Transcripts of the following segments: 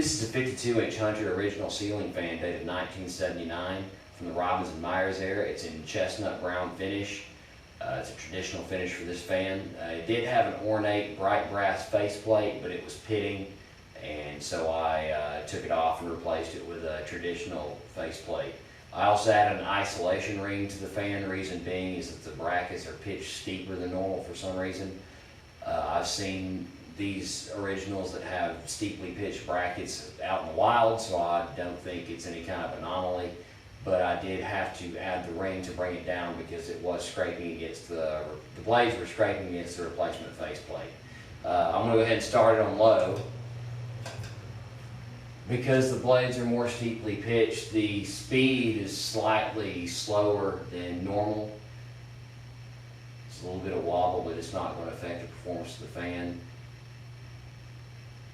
This is a 52-inch Hunter original ceiling fan dated 1979 from the Robbins and Myers era. It's in chestnut brown finish. It's a traditional finish for this fan. It did have an ornate bright brass faceplate, but it was pitting, and so I took it off and replaced it with a traditional faceplate. I also added an isolation ring to the fan. The reason being is that the brackets are pitched steeper than normal for some reason. I've seen these originals that have steeply pitched brackets out in the wild, so I don't think it's any kind of anomaly. But I did have to add the ring to bring it down because it was scraping against the blades were scraping against the replacement faceplate. I'm going to go ahead and start it on low. Because the blades are more steeply pitched, the speed is slightly slower than normal. It's a little bit of wobble, but it's not going to affect the performance of the fan.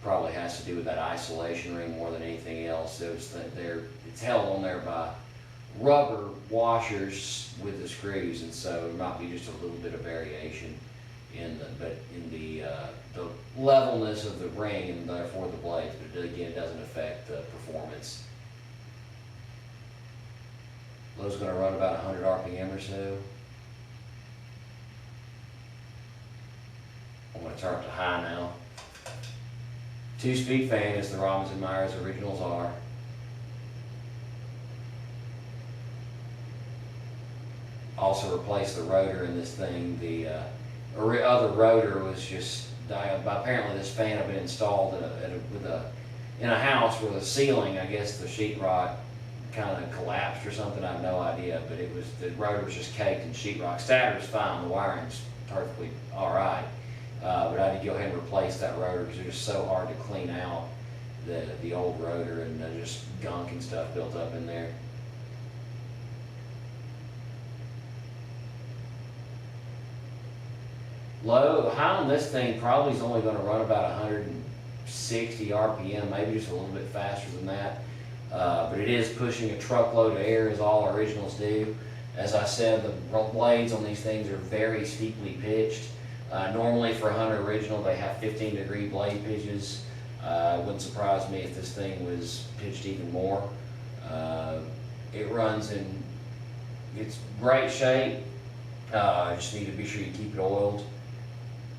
Probably has to do with that isolation ring more than anything else. It's held on there by rubber washers with the screws, and so it might be just a little bit of variation in the levelness of the ring and therefore the blades, but again, it doesn't affect the performance. Low's going to run about 100 RPM or so. I'm going to turn it to high now. 2-speed fan, as the Robbins and Myers originals are. Also replaced the rotor in this thing. The other rotor was just, apparently this fan had been installed in a house with a ceiling. I guess the sheetrock kind of collapsed or something, I have no idea, but the rotor was just caked in sheetrock. Stator's fine, the wiring's perfectly alright. But I had to go ahead and replace that rotor because it was so hard to clean out the old rotor, and just gunk and stuff built up in there. High on this thing probably is only going to run about 160 RPM, maybe just a little bit faster than that. But it is pushing a truckload of air, as all originals do. As I said, the blades on these things are very steeply pitched. Normally for a Hunter original, they have 15-degree blade pitches. It wouldn't surprise me if this thing was pitched even more. It runs in it's great shape. Just need to be sure you keep it oiled.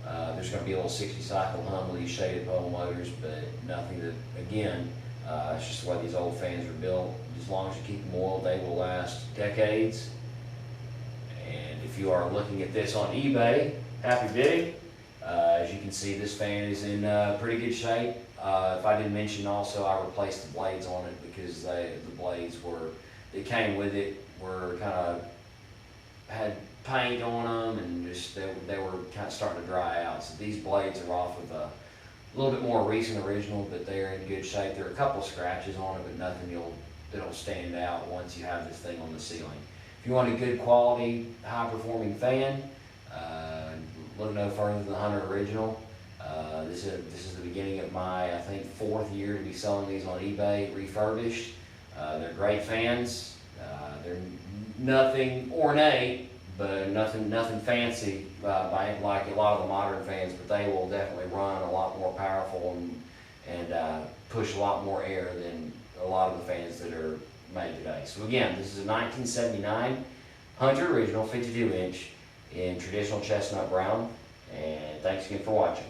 There's going to be a little 60-cycle hum with these shaded pole motors, but nothing that, again, it's just the way these old fans are built. As long as you keep them oiled, they will last decades. And if you are looking at this on eBay, happy bidding. As you can see, this fan is in pretty good shape. If I didn't mention also, I replaced the blades on it because the blades that came with it were had paint on them, and just they were kind of starting to dry out. So these blades are off of a little bit more recent original, but they're in good shape. There are a couple scratches on it, but nothing that'll stand out once you have this thing on the ceiling. If you want a good quality, high performing fan, look no further than the Hunter original. This is the beginning of my, I think, 4th year to be selling these on eBay refurbished. They're great fans. They're nothing ornate, but nothing fancy by like a lot of the modern fans, but they will definitely run a lot more powerful and push a lot more air than a lot of the fans that are made today. So again, this is a 1979 Hunter original 52-inch in traditional chestnut brown, and thanks again for watching.